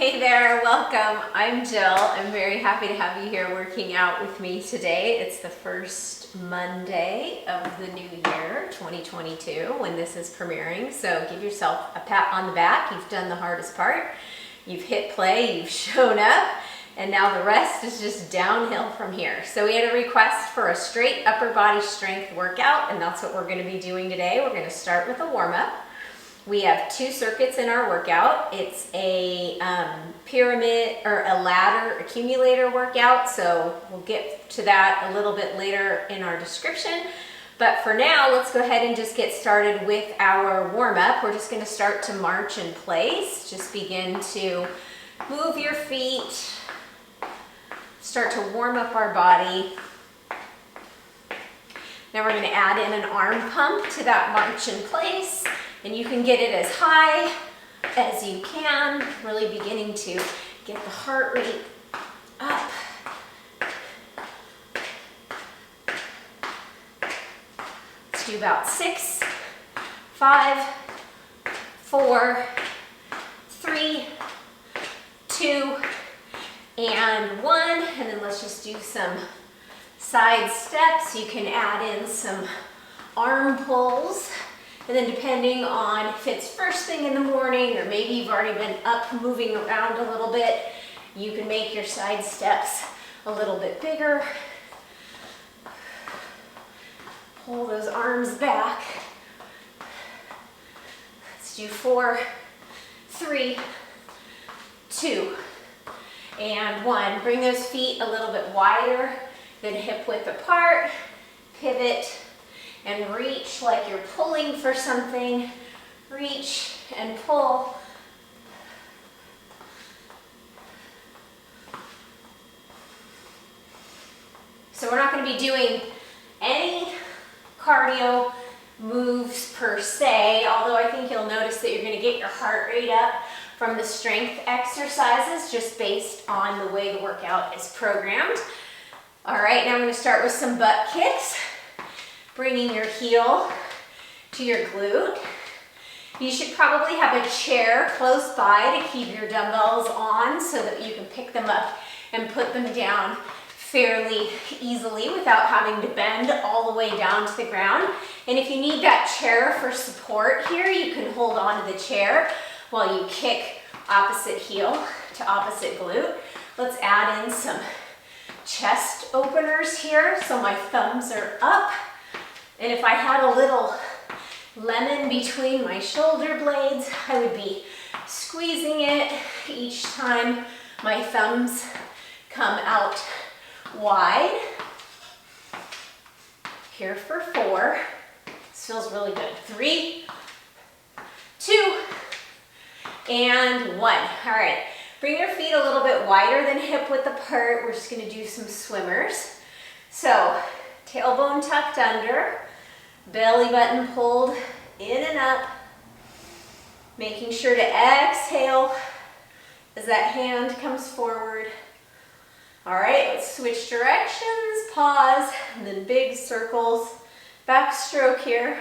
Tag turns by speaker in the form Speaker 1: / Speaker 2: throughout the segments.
Speaker 1: Hey there, welcome. I'm Jill. I'm very happy to have you here working out with me today. It's the first Monday of the new year, 2022, when this is premiering. So give yourself a pat on the back. You've done the hardest part. You've hit play, you've shown up, and now the rest is just downhill from here. So we had a request for a straight upper body strength workout, and that's what we're going to be doing today. We're going to start with a warm-up. We have 2 circuits in our workout. It's a pyramid or a ladder accumulator workout, so we'll get to that a little bit later in our description. But for now, let's go ahead and just get started with our warm-up. We're just gonna start to march in place. Just begin to move your feet, start to warm up our body. Now we're gonna add in an arm pump to that march in place. And you can get it as high as you can, really beginning to get the heart rate up. Let's do about 6, 5, 4, 3, 2, and 1. And then let's just do some side steps. You can add in some arm pulls. And then depending on if it's first thing in the morning or maybe you've already been up moving around a little bit, you can make your side steps a little bit bigger. Pull those arms back. Let's do 4, 3, 2, and 1. Bring those feet a little bit wider than hip width apart. Pivot and reach like you're pulling for something. Reach and pull. So we're not going to be doing any cardio moves per se, although I think you'll notice that you're going to get your heart rate up from the strength exercises just based on the way the workout is programmed. All right, now I'm going to start with some butt kicks. Bringing your heel to your glute. You should probably have a chair close by to keep your dumbbells on so that you can pick them up and put them down fairly easily without having to bend all the way down to the ground. And if you need that chair for support here, you can hold on to the chair while you kick opposite heel to opposite glute. Let's add in some chest openers here. So my thumbs are up. And if I had a little lemon between my shoulder blades, I would be squeezing it each time my thumbs come out wide. Here for 4. This feels really good. 3, 2, and 1. All right, bring your feet a little bit wider than hip width apart. We're just gonna do some swimmers. So, tailbone tucked under, belly button pulled in and up, making sure to exhale as that hand comes forward. All right, let's switch directions, pause, and then big circles, backstroke here.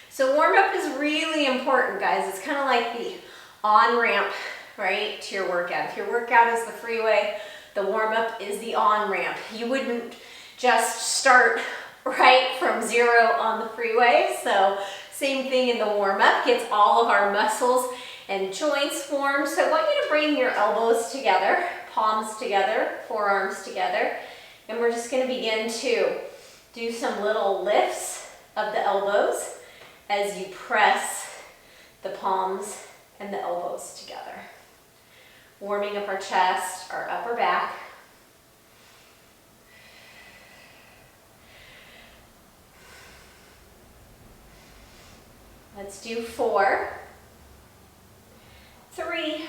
Speaker 1: So warm up is really important, guys. It's kind of like the on-ramp, right, to your workout. If your workout is the freeway, the warm-up is the on-ramp. You wouldn't just start right from 0 on the freeway. So same thing in the warm-up, gets all of our muscles and joints warm. So I want you to bring your elbows together, palms together, forearms together. And we're just gonna begin to do some little lifts of the elbows as you press the palms and the elbows together. Warming up our chest, our upper back. Let's do 4, 3,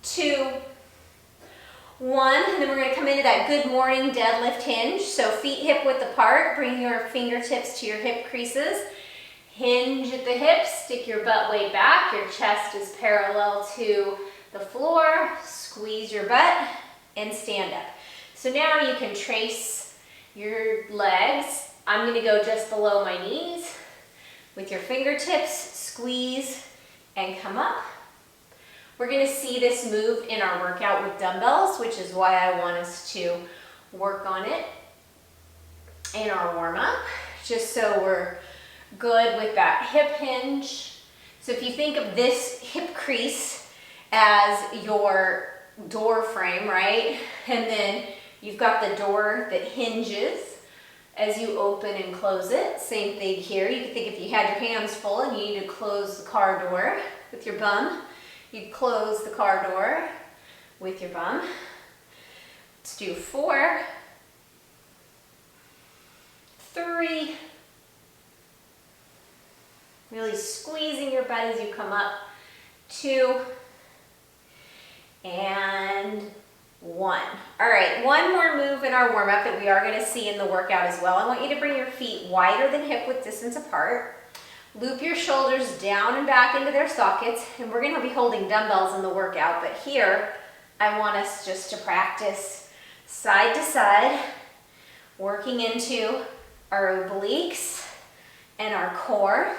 Speaker 1: 2, 1. And then we're going to come into that good morning deadlift hinge. So feet hip width apart. Bring your fingertips to your hip creases. Hinge at the hips. Stick your butt way back. Your chest is parallel to the floor. Squeeze your butt and stand up. So now you can trace your legs. I'm going to go just below my knees. With your fingertips, squeeze and come up. We're gonna see this move in our workout with dumbbells, which is why I want us to work on it in our warm-up, just so we're good with that hip hinge. So if you think of this hip crease as your door frame, right? And then you've got the door that hinges as you open and close it. Same thing here. You could think if you had your hands full and you need to close the car door with your bum, you'd close the car door with your bum. Let's do 4, 3, really squeezing your butt as you come up, 2, and 1. All right, one more move in our warm-up that we are gonna see in the workout as well. I want you to bring your feet wider than hip width distance apart. Loop your shoulders down and back into their sockets, and we're gonna be holding dumbbells in the workout, but here I want us just to practice side to side, working into our obliques and our core.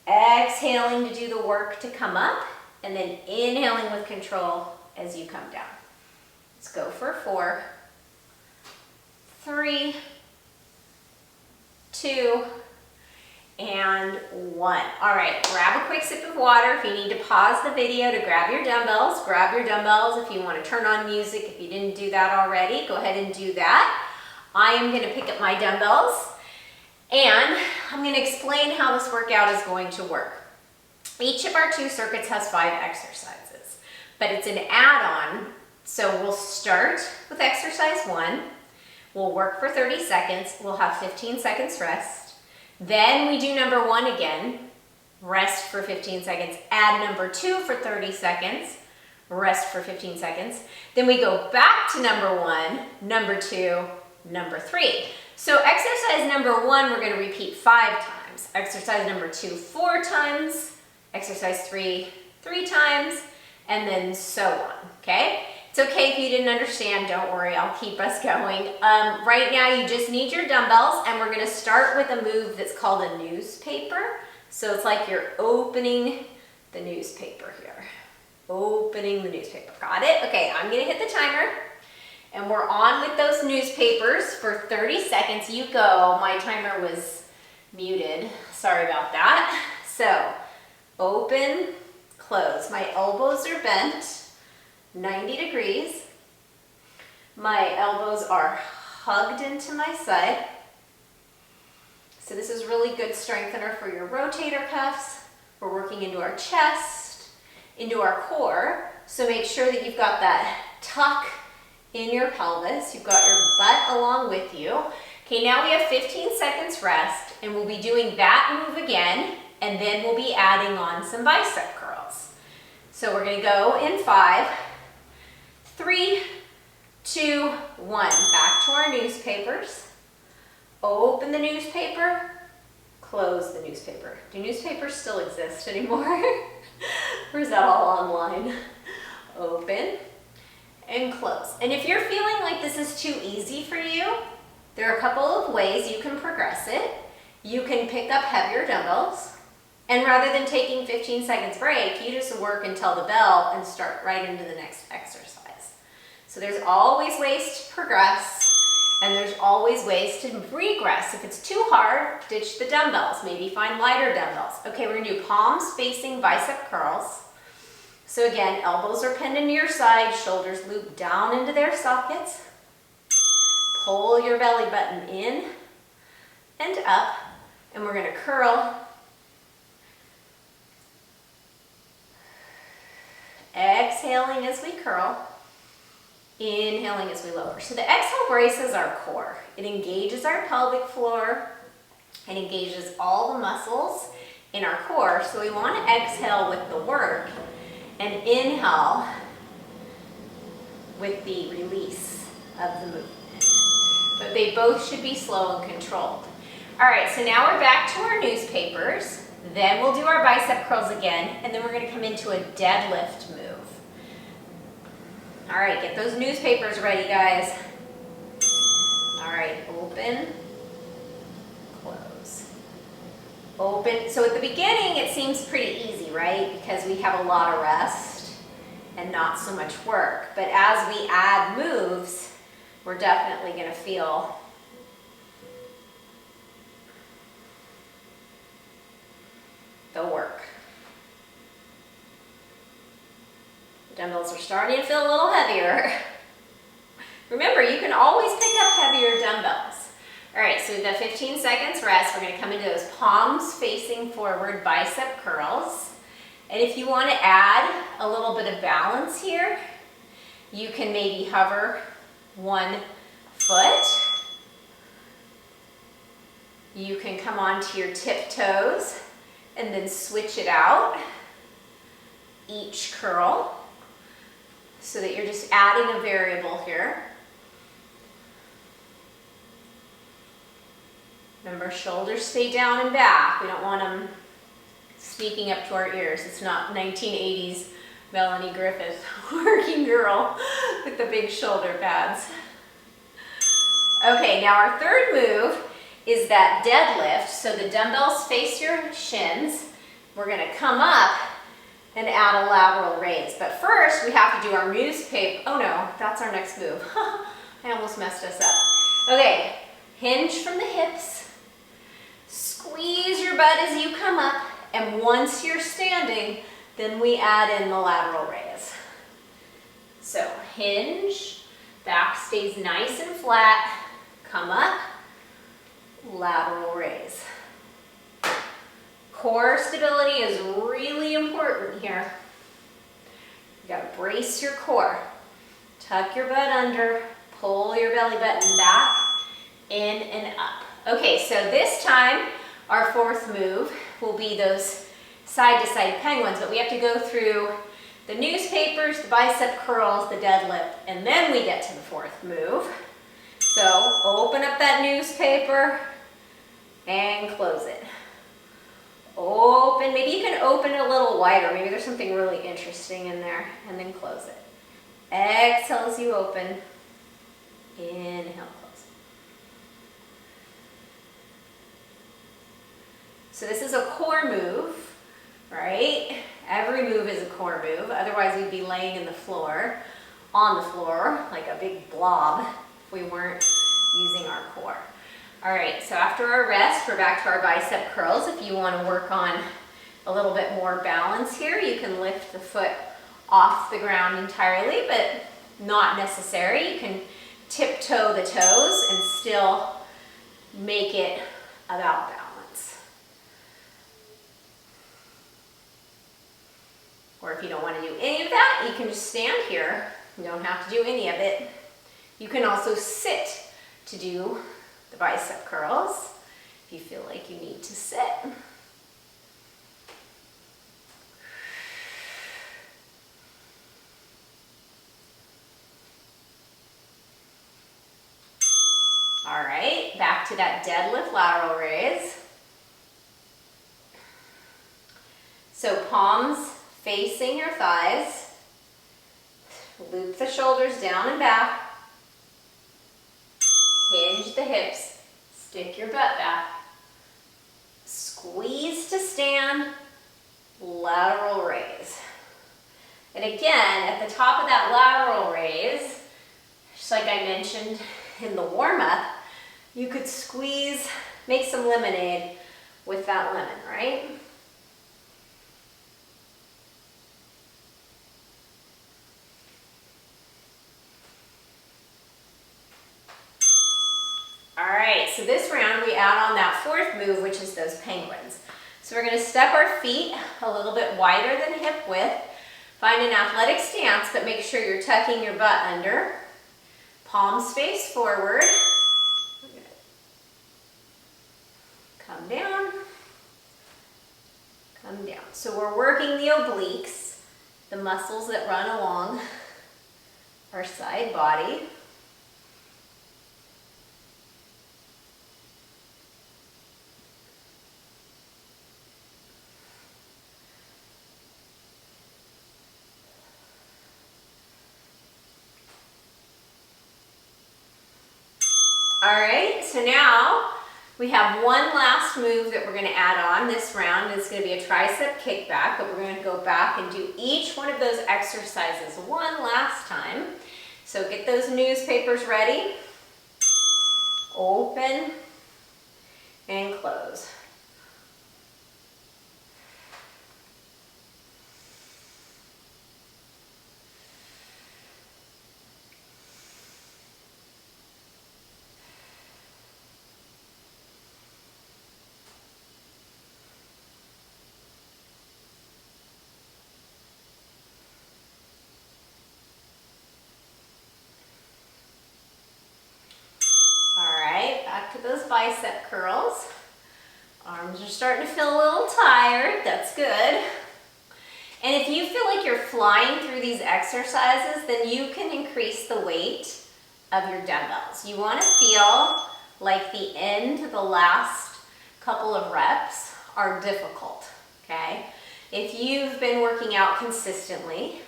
Speaker 1: Exhaling to do the work to come up, and then inhaling with control as you come down. Let's go for 4, 3, 2, and 1. All right, grab a quick sip of water. If you need to pause the video to grab your dumbbells, grab your dumbbells. If you want to turn on music, if you didn't do that already, go ahead and do that. I am going to pick up my dumbbells, and I'm going to explain how this workout is going to work. Each of our 2 circuits has 5 exercises, but it's an add-on. So we'll start with exercise 1. We'll work for 30 seconds. We'll have 15 seconds rest. Then we do number 1 again, rest for 15 seconds. Add number 2 for 30 seconds, rest for 15 seconds. Then we go back to number 1, number 2, number 3. So exercise number 1, we're going to repeat 5 times. Exercise number 2, 4 times. Exercise 3, 3 times, and then so on, okay? It's okay if you didn't understand, don't worry, I'll keep us going. Right now you just need your dumbbells, and we're gonna start with a move that's called a newspaper. So it's like you're opening the newspaper here. Opening the newspaper, got it? Okay, I'm gonna hit the timer, and we're on with those newspapers for 30 seconds. You go, my timer was muted, sorry about that. So, open, close. My elbows are bent 90 degrees. My elbows are hugged into my side. So this is really good strengthener for your rotator cuffs. We're working into our chest, into our core. So make sure that you've got that tuck in your pelvis. You've got your butt along with you. Okay, now we have 15 seconds rest, and we'll be doing that move again. And then we'll be adding on some bicep curls. So we're gonna go in 5, 3, 2, 1. Back to our newspapers. Open the newspaper, close the newspaper. Do newspapers still exist anymore? Or is that all online? Open and close. And if you're feeling like this is too easy for you, there are a couple of ways you can progress it. You can pick up heavier dumbbells. And rather than taking 15 seconds break, you just work until the bell and start right into the next exercise. So there's always ways to progress, and there's always ways to regress. If it's too hard, ditch the dumbbells. Maybe find lighter dumbbells. Okay, we're gonna do palms facing bicep curls. So again, elbows are pinned into your side, shoulders loop down into their sockets. Pull your belly button in and up, and we're gonna curl. Exhaling as we curl, inhaling as we lower. So the exhale braces our core. It engages our pelvic floor. It engages all the muscles in our core. So we want to exhale with the work and inhale with the release of the movement. But they both should be slow and controlled. All right, so now we're back to our newspapers. Then we'll do our bicep curls again, and then we're going to come into a deadlift move. All right, get those newspapers ready, guys. All right, open, close. Open. So at the beginning, it seems pretty easy, right? Because we have a lot of rest and not so much work. But as we add moves, we're definitely going to feel the work. The dumbbells are starting to feel a little heavier. Remember, you can always pick up heavier dumbbells. All right, so we've got 15 seconds rest. We're going to come into those palms facing forward bicep curls. And if you want to add a little bit of balance here, you can maybe hover one foot. You can come onto your tiptoes and then switch it out each curl so that you're just adding a variable here. Remember, shoulders stay down and back. We don't want them sneaking up to our ears. It's not 1980s Melanie Griffith working girl with the big shoulder pads. Okay, now our third move is that deadlift. So the dumbbells face your shins. We're going to come up and add a lateral raise. But first, we have to do our newspaper. Oh no, that's our next move. I almost messed us up. Okay, hinge from the hips. Squeeze your butt as you come up, and once you're standing, then we add in the lateral raise. So hinge, back stays nice and flat, come up, lateral raise. Core stability is really important here. You gotta brace your core. Tuck your butt under, pull your belly button back, in and up. Okay, so this time, our fourth move will be those side-to-side penguins, but we have to go through the newspapers, the bicep curls, the deadlift, and then we get to the fourth move. So open up that newspaper and close it. Open, maybe you can open it a little wider. Maybe there's something really interesting in there, and then close it. Exhale as you open. Inhale. So this is a core move, right? Every move is a core move. Otherwise, we'd be laying on the floor, like a big blob if we weren't using our core. All right, so after our rest, we're back to our bicep curls. If you want to work on a little bit more balance here, you can lift the foot off the ground entirely, but not necessary. You can tiptoe the toes and still make it about balance. Or if you don't want to do any of that, you can just stand here. You don't have to do any of it. You can also sit to do the bicep curls if you feel like you need to sit. All right, back to that deadlift lateral raise. So palms facing your thighs, loop the shoulders down and back, hinge the hips, stick your butt back, squeeze to stand, lateral raise. And again, at the top of that lateral raise, just like I mentioned in the warm-up, you could squeeze, make some lemonade with that lemon, right? All right, so this round we add on that fourth move, which is those penguins. So we're going to step our feet a little bit wider than hip width. Find an athletic stance, but make sure you're tucking your butt under. Palms face forward. Come down. Come down. So we're working the obliques, the muscles that run along our side body. All right, so now We have one last move that we're gonna add on this round. It's gonna be a tricep kickback, but we're gonna go back and do each one of those exercises one last time. So get those newspapers ready. Open and close. Back to those bicep curls. Arms are starting to feel a little tired. That's good. And if you feel like you're flying through these exercises, then you can increase the weight of your dumbbells. You want to feel like the end, the last couple of reps are difficult, okay? If you've been working out consistently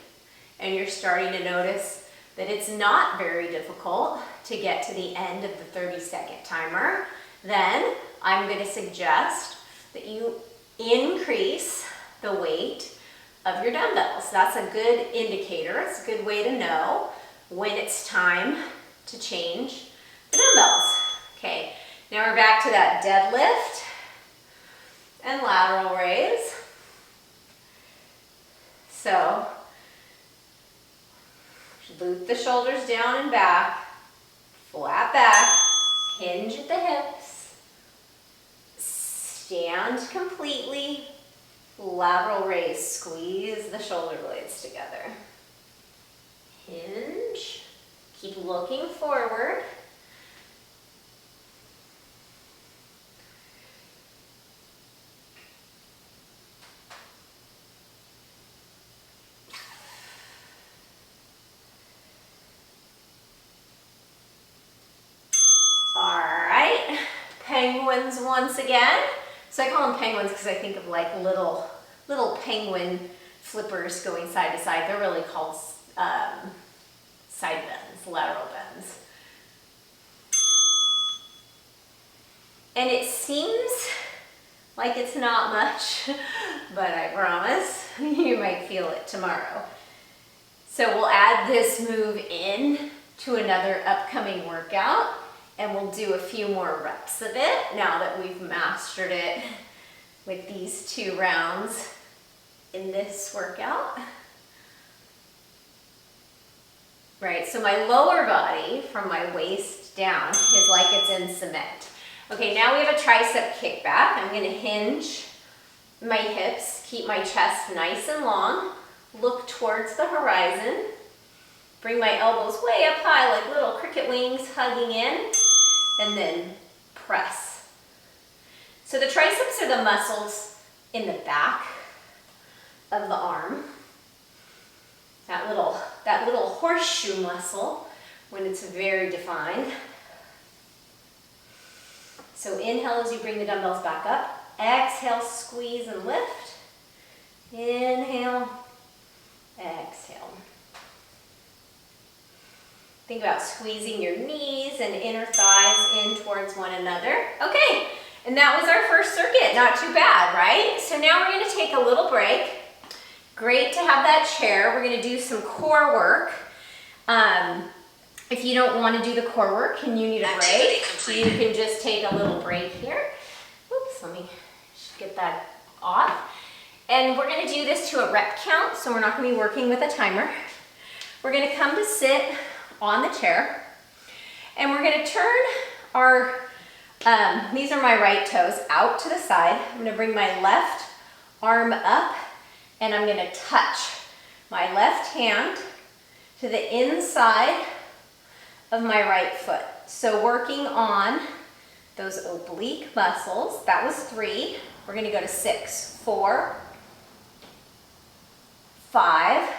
Speaker 1: and you're starting to notice that it's not very difficult to get to the end of the 30-second timer, then I'm going to suggest that you increase the weight of your dumbbells. That's a good indicator. It's a good way to know when it's time to change the dumbbells. Okay, now we're back to that deadlift and lateral raise. So, loop the shoulders down and back, flat back, hinge at the hips, stand completely, lateral raise, squeeze the shoulder blades together. Hinge, keep looking forward. Penguins once again. So I call them penguins because I think of like little penguin flippers going side to side. They're really called side bends, lateral bends. And it seems like it's not much, but I promise you might feel it tomorrow. So we'll add this move in to another upcoming workout. And we'll do a few more reps of it now that we've mastered it with these 2 rounds in this workout. Right, so my lower body from my waist down is like it's in cement. Okay, now we have a tricep kickback. I'm gonna hinge my hips, keep my chest nice and long, look towards the horizon, bring my elbows way up high like little cricket wings hugging in, and then press. So the triceps are the muscles in the back of the arm. That little horseshoe muscle when it's very defined. So inhale as you bring the dumbbells back up. Exhale, squeeze and lift. Inhale, exhale. Think about squeezing your knees and inner thighs in towards one another. Okay, and that was our first circuit. Not too bad, right? So now we're going to take a little break. Great to have that chair. We're going to do some core work. If you don't want to do the core work and you need a break, you can just take a little break here. Oops, let me just get that off. And we're going to do this to a rep count, so we're not going to be working with a timer. We're going to come to sit on the chair, and we're going to turn our, these are my right toes, out to the side. I'm going to bring my left arm up, and I'm going to touch my left hand to the inside of my right foot. So working on those oblique muscles. That was 3. We're going to go to 6. 4, 5,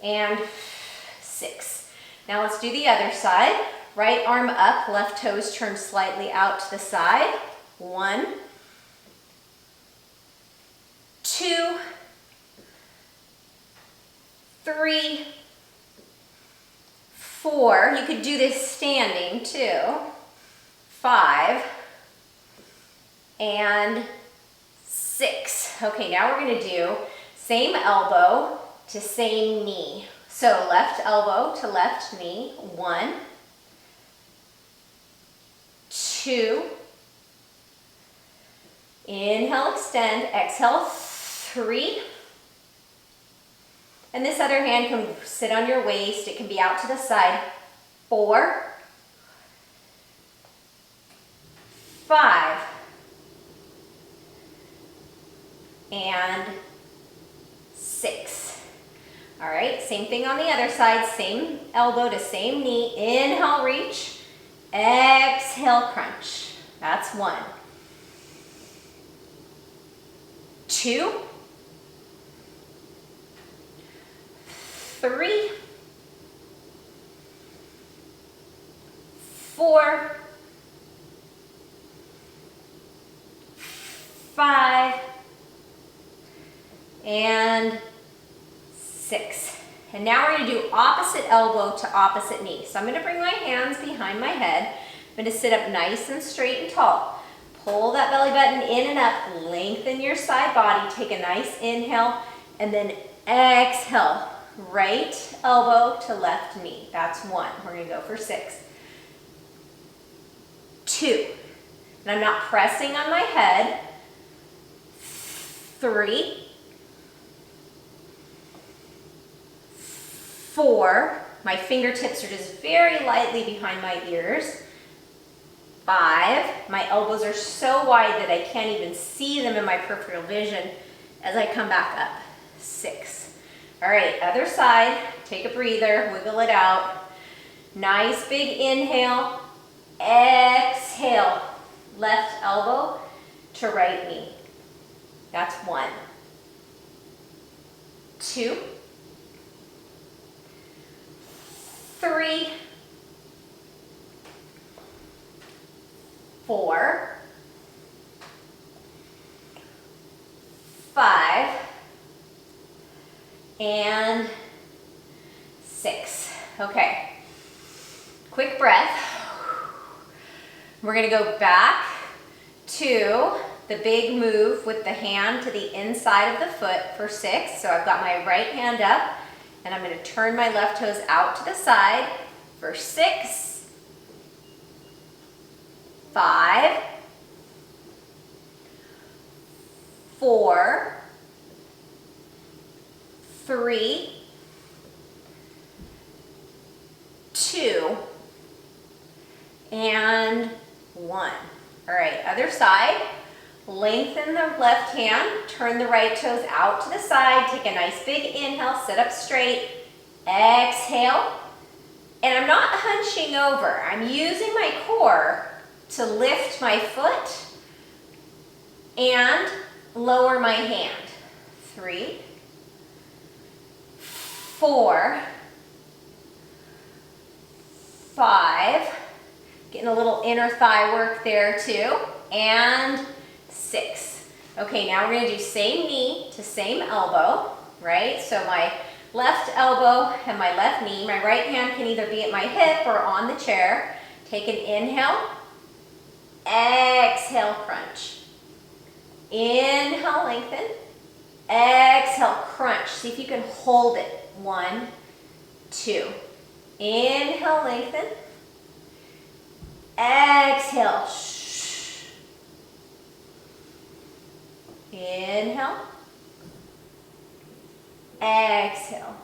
Speaker 1: and 6. Now let's do the other side. Right arm up, left toes turned slightly out to the side. 1, 2, 3, 4. You could do this standing too. 5, and 6. Okay, now we're gonna do same elbow to same knee. So left elbow to left knee, 1, 2, inhale, extend, exhale, 3, and this other hand can sit on your waist, it can be out to the side, 4, 5, and 6. All right, same thing on the other side, same elbow to same knee, inhale, reach, exhale, crunch. That's 1. 2, 3, 4, 5, and 6. And now we're going to do opposite elbow to opposite knee. So I'm going to bring my hands behind my head. I'm going to sit up nice and straight and tall. Pull that belly button in and up. Lengthen your side body. Take a nice inhale and then exhale. Right elbow to left knee. That's 1. We're going to go for 6. 2. And I'm not pressing on my head. 3. 4, my fingertips are just very lightly behind my ears. 5, my elbows are so wide that I can't even see them in my peripheral vision as I come back up. 6. All right, other side, take a breather, wiggle it out. Nice big inhale, exhale, left elbow to right knee. That's 1. 2, 3, 4, 5, and 6. Okay, quick breath. We're gonna go back to the big move with the hand to the inside of the foot for 6. So I've got my right hand up and I'm gonna turn my left toes out to the side for 6, 5, 4, 3, 2, and 1. All right, other side. Lengthen the left hand, turn the right toes out to the side, take a nice big inhale, sit up straight, exhale, and I'm not hunching over. I'm using my core to lift my foot and lower my hand. 3, 4, 5, getting a little inner thigh work there too, and 6. Okay, now we're gonna do same knee to same elbow, right? So my left elbow and my left knee, my right hand can either be at my hip or on the chair. Take an inhale, exhale, crunch. Inhale, lengthen, exhale, crunch. See if you can hold it. 1, 2. Inhale, lengthen, exhale, inhale, exhale.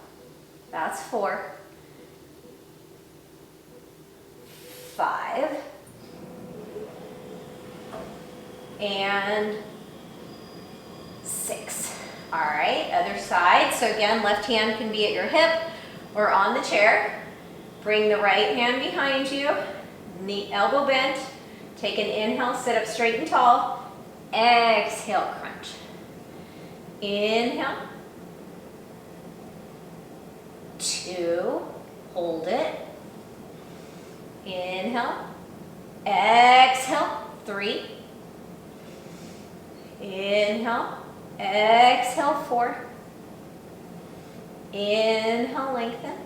Speaker 1: That's 4, 5, and 6. All right, other side. So again, left hand can be at your hip or on the chair. Bring the right hand behind you, knee, elbow bent. Take an inhale, sit up straight and tall. Exhale, crunch. Inhale. 2, hold it. Inhale. Exhale, 3. Inhale. Exhale, 4. Inhale, lengthen.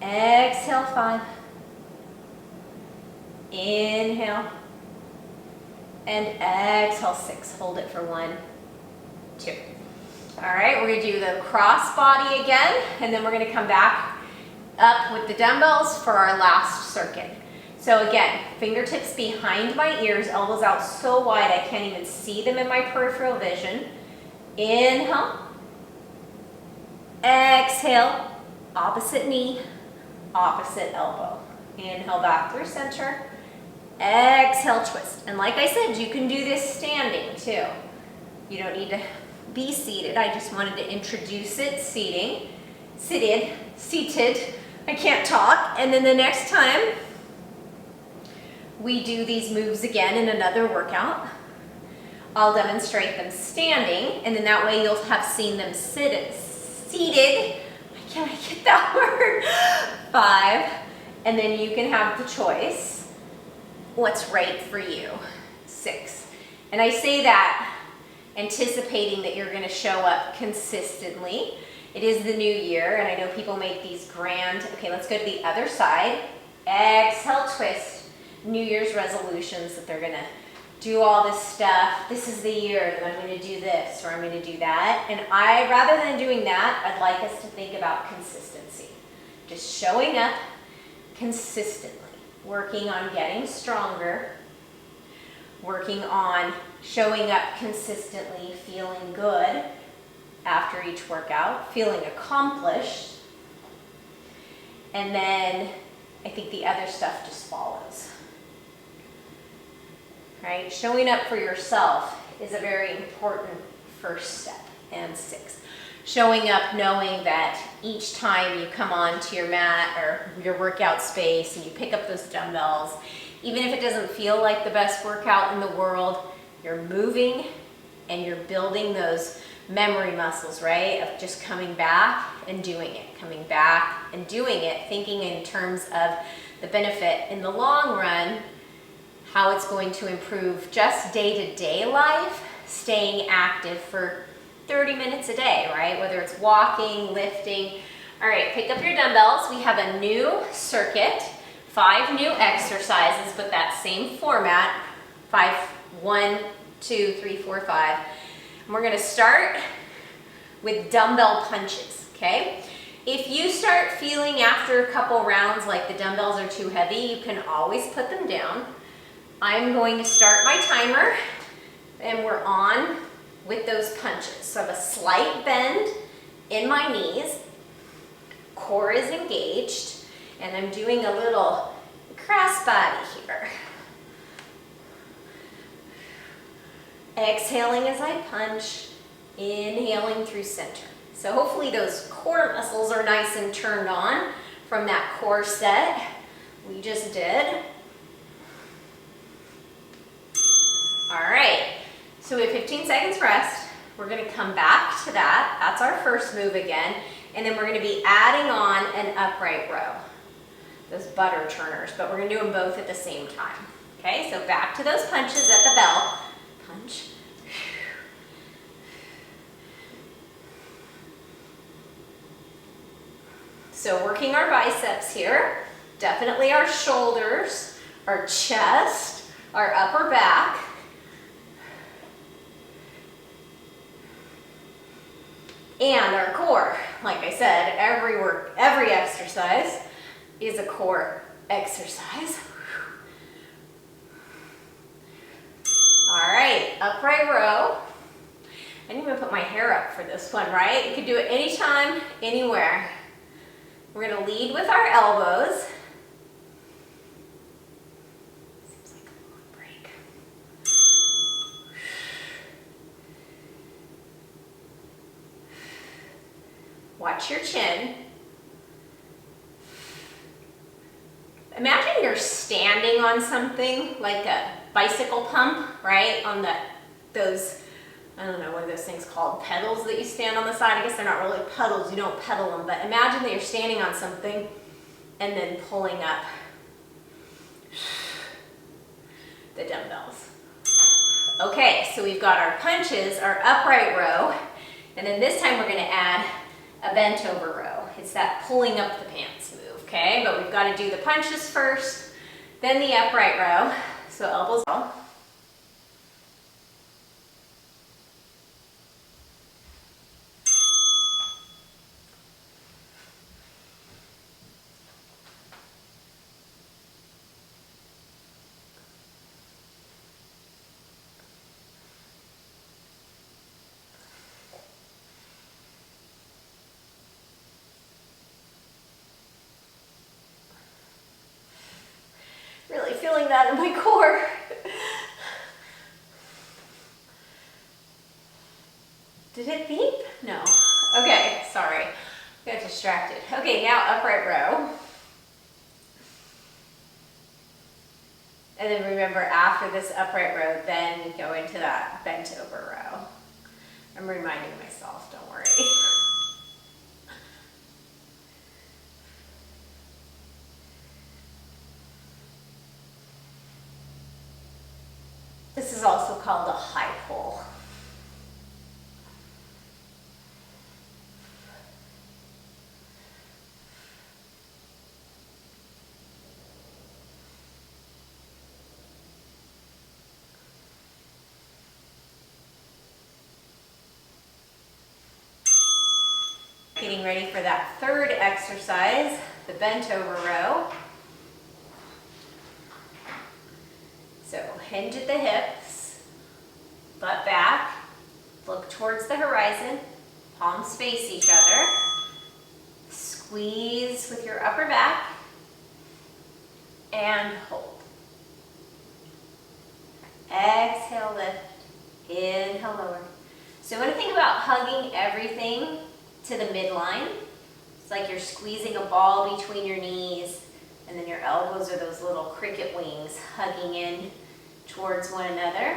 Speaker 1: Exhale, 5. Inhale. and exhale, 6. Hold it for 1, 2. All right, we're gonna do the cross body again, and then we're gonna come back up with the dumbbells for our last circuit. So again, fingertips behind my ears, elbows out so wide I can't even see them in my peripheral vision. Inhale, exhale, opposite knee, opposite elbow. Inhale back through center, exhale, twist. And like I said, you can do this standing too. You don't need to be seated. I just wanted to introduce it, seated. I can't talk. And then the next time we do these moves again in another workout, I'll demonstrate them standing, and then that way you'll have seen them seated. Can I get that word? 5, and then you can have the choice what's right for you. 6. And I say that anticipating that you're going to show up consistently. It is the new year, and I know people make these grand, okay, let's go to the other side. Exhale, twist. New Year's resolutions that they're going to do all this stuff. This is the year that I'm going to do this, or I'm going to do that. And rather than doing that, I'd like us to think about consistency. Just showing up consistently, working on getting stronger, working on showing up consistently, feeling good after each workout, feeling accomplished, and then I think the other stuff just follows. Right? Showing up for yourself is a very important first step. And 6. Showing up knowing that each time you come onto your mat or your workout space and you pick up those dumbbells, even if it doesn't feel like the best workout in the world, you're moving and you're building those memory muscles, right? Of just coming back and doing it, coming back and doing it, thinking in terms of the benefit in the long run, how it's going to improve just day-to-day life, staying active for 30 minutes a day, right? Whether it's walking, lifting. All right, pick up your dumbbells. We have a new circuit, 5 new exercises, but that same format, 5, 1, 2, 3, 4, 5. And we're gonna start with dumbbell punches, okay? If you start feeling after a couple rounds like the dumbbells are too heavy, you can always put them down. I'm going to start my timer, and we're on with those punches. So I have a slight bend in my knees, core is engaged, and I'm doing a little cross body here. Exhaling as I punch, inhaling through center. So hopefully those core muscles are nice and turned on from that core set we just did. All right, so we have 15 seconds rest. We're gonna come back to that. That's our first move again. And then we're gonna be adding on an upright row. Those butter turners, but we're gonna do them both at the same time. Okay, so back to those punches at the bell. Punch. So working our biceps here, definitely our shoulders, our chest, our upper back. And our core. Like I said, every exercise is a core exercise. All right, upright row. I didn't even put my hair up for this one, right? You could do it anytime, anywhere. We're gonna lead with our elbows. Seems like a long break. Watch your chin. Imagine you're standing on something like a bicycle pump, right? On those, I don't know what are those things called, pedals that you stand on the side. I guess they're not really pedals, you don't pedal them, but imagine that you're standing on something and then pulling up the dumbbells. Okay, so we've got our punches, our upright row, and then this time we're gonna add a bent over row. It's that pulling up the pants move, okay? But we've got to do the punches first, then the upright row. So elbows out. Did it beep? No. Okay, sorry. Got distracted. Okay, now upright row. And then remember, after this upright row, then go into that bent over row. I'm reminding myself, don't worry. This is also called a high pull. Getting ready for that third exercise, the bent over row. So hinge at the hips, butt back, look towards the horizon, palms face each other. Squeeze with your upper back and hold. Exhale, lift, inhale, lower. So you want to think about hugging everything to the midline. It's like you're squeezing a ball between your knees, and then your elbows are those little cricket wings hugging in towards one another,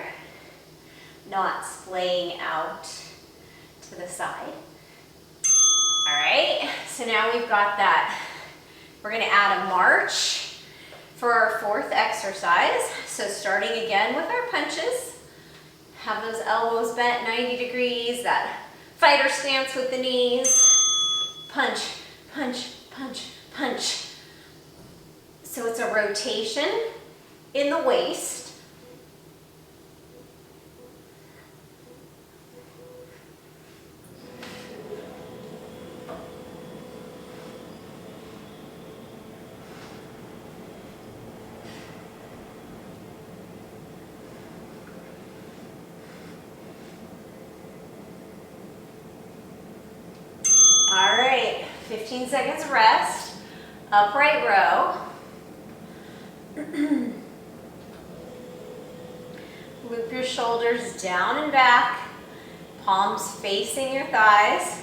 Speaker 1: not splaying out to the side. All right, so now we've got that. We're gonna add a march for our fourth exercise. So starting again with our punches, have those elbows bent 90 degrees, that fighter stance with the knees. Punch, punch, punch, punch. So it's a rotation in the waist. All right, 15 seconds rest, upright row. Loop your shoulders down and back, palms facing your thighs.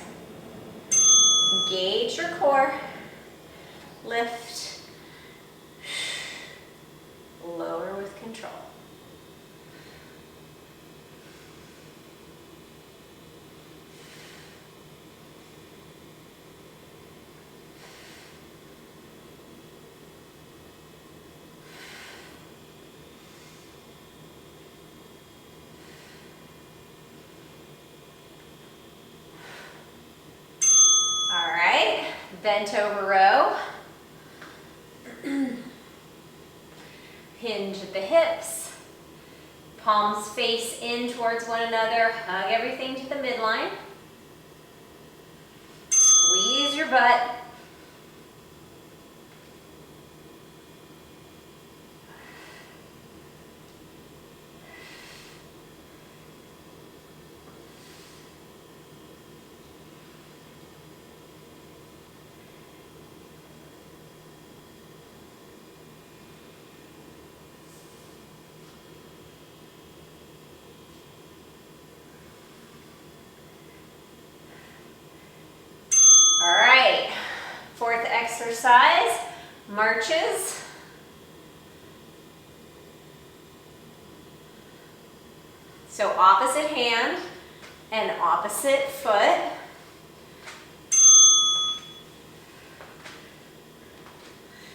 Speaker 1: Engage your core, lift, lower with control. All right, bent over row. Hinge at the hips. Palms face in towards one another. Hug everything to the midline. Squeeze your butt. All right, fourth exercise, marches. So opposite hand and opposite foot.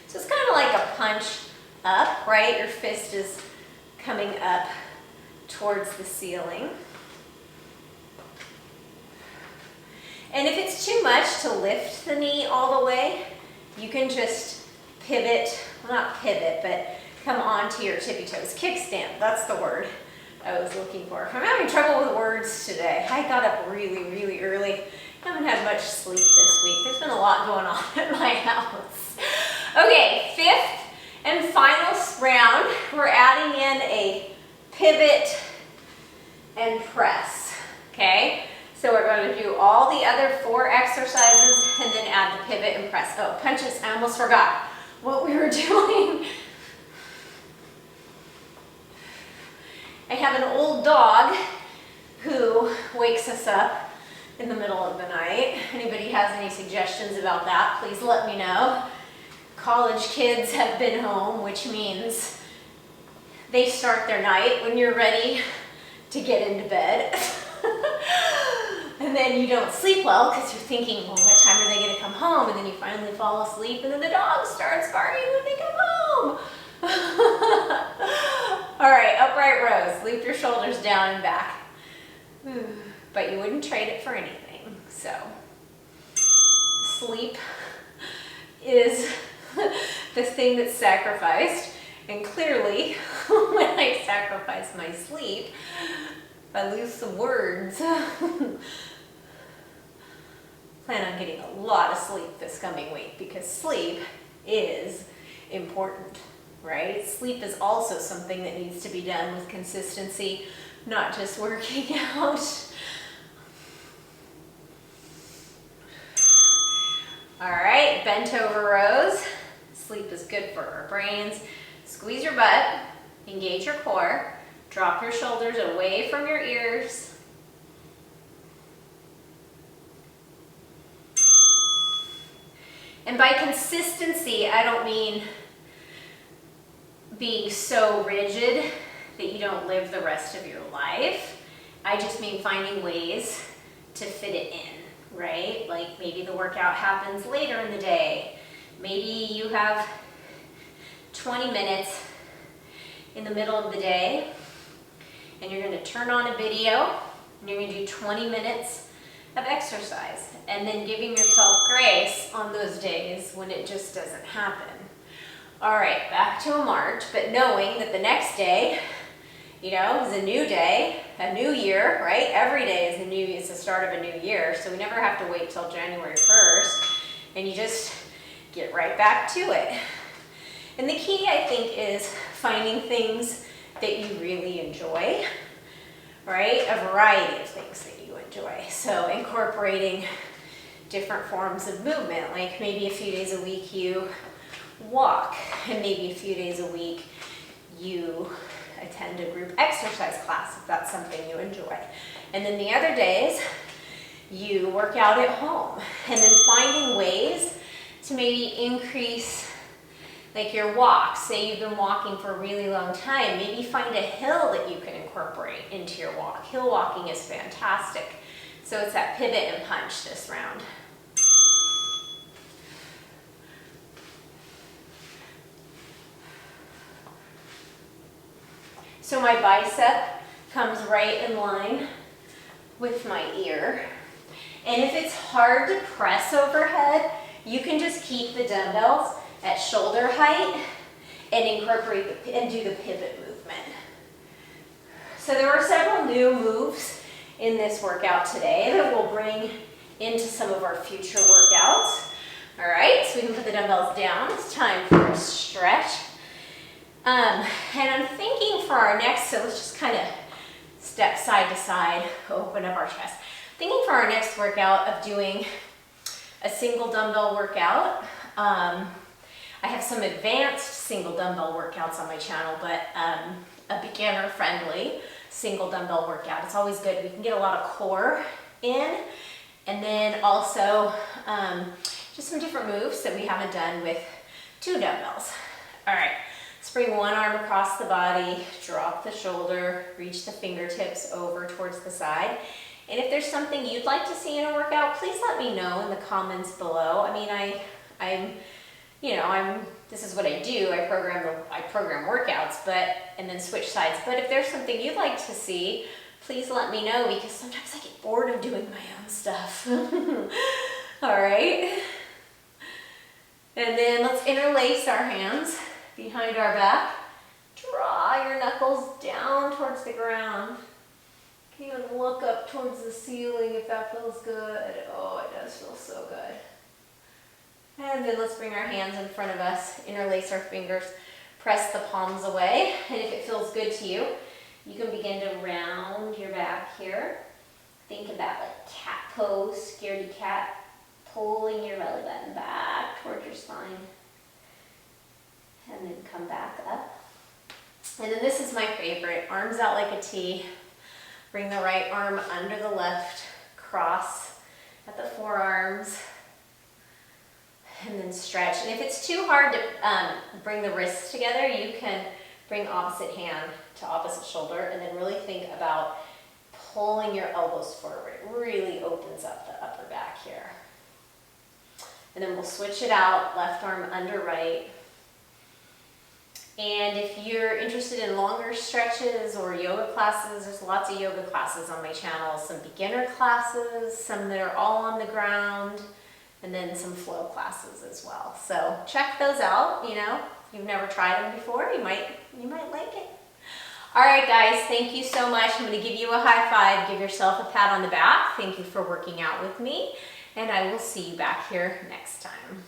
Speaker 1: So it's kind of like a punch up, right? Your fist is coming up towards the ceiling. And if it's too much to lift the knee all the way, you can just pivot, well not pivot, but come onto your tippy toes. Kickstand, that's the word I was looking for. I'm having trouble with words today. I got up really early. Haven't had much sleep this week. There's been a lot going on at my house. Okay, fifth and final round, we're adding in a pivot and press, okay? So we're going to do all the other 4 exercises and then add the pivot and press. Oh, punches, I almost forgot what we were doing. I have an old dog who wakes us up in the middle of the night. Anybody has any suggestions about that, please let me know. College kids have been home, which means they start their night when you're ready to get into bed. And then you don't sleep well because you're thinking, well, what time are they going to come home? And then you finally fall asleep and then the dog starts barking when they come home. All right, upright rows. Loop your shoulders down and back. But you wouldn't trade it for anything. So sleep is the thing that's sacrificed. And clearly, when I sacrifice my sleep, I lose some words. Plan on getting a lot of sleep this coming week because sleep is important, right? Sleep is also something that needs to be done with consistency, not just working out. All right, bent over rows. Sleep is good for our brains. Squeeze your butt, engage your core, drop your shoulders away from your ears. And by consistency, I don't mean being so rigid that you don't live the rest of your life. I just mean finding ways to fit it in, right? Like maybe the workout happens later in the day. Maybe you have 20 minutes in the middle of the day and you're going to turn on a video and you're going to do 20 minutes of exercise and then giving yourself grace on those days when it just doesn't happen. All right, back to a march, but knowing that the next day, you know, is a new day, a new year, right? Every day is the start of a new year, so we never have to wait till January 1st, and you just get right back to it. And the key, I think, is finding things that you really enjoy, right? A variety of things that you enjoy. So incorporating different forms of movement, like maybe a few days a week you walk, and maybe a few days a week you attend a group exercise class if that's something you enjoy. And then the other days you work out at home, and then finding ways to maybe increase like your walk. Say you've been walking for a really long time, maybe find a hill that you can incorporate into your walk. Hill walking is fantastic. So it's that pivot and punch this round. So my bicep comes right in line with my ear. And if it's hard to press overhead, you can just keep the dumbbells at shoulder height and incorporate and do the pivot movement. So there are several new moves in this workout today that we'll bring into some of our future workouts. All right, so we can put the dumbbells down. It's time for a stretch. And I'm thinking for our next, so let's just kind of step side to side, open up our chest. Thinking for our next workout of doing a single dumbbell workout. I have some advanced single dumbbell workouts on my channel, but a beginner-friendly single dumbbell workout. It's always good. We can get a lot of core in, and then also just some different moves that we haven't done with 2 dumbbells. All right, let's bring one arm across the body, drop the shoulder, reach the fingertips over towards the side. And if there's something you'd like to see in a workout, please let me know in the comments below. I mean, this is what I do. I program workouts, and then switch sides. But if there's something you'd like to see, please let me know, because sometimes I get bored of doing my own stuff. All right. And then let's interlace our hands behind our back. Draw your knuckles down towards the ground. You can even look up towards the ceiling if that feels good. Oh, it does feel so good. And then let's bring our hands in front of us, interlace our fingers, press the palms away. And if it feels good to you, you can begin to round your back here. Think about like cat pose, scaredy cat, pulling your belly button back towards your spine. And then come back up. And then this is my favorite, arms out like a T. Bring the right arm under the left, cross at the forearms, and then stretch. And if it's too hard to bring the wrists together, you can bring opposite hand to opposite shoulder and then really think about pulling your elbows forward. It really opens up the upper back here. And then we'll switch it out, left arm under right. And if you're interested in longer stretches or yoga classes, there's lots of yoga classes on my channel. Some beginner classes, some that are all on the ground, and then some flow classes as well. So check those out. You know, if you've never tried them before, you might like it. All right, guys, thank you so much. I'm going to give you a high five. Give yourself a pat on the back. Thank you for working out with me, and I will see you back here next time.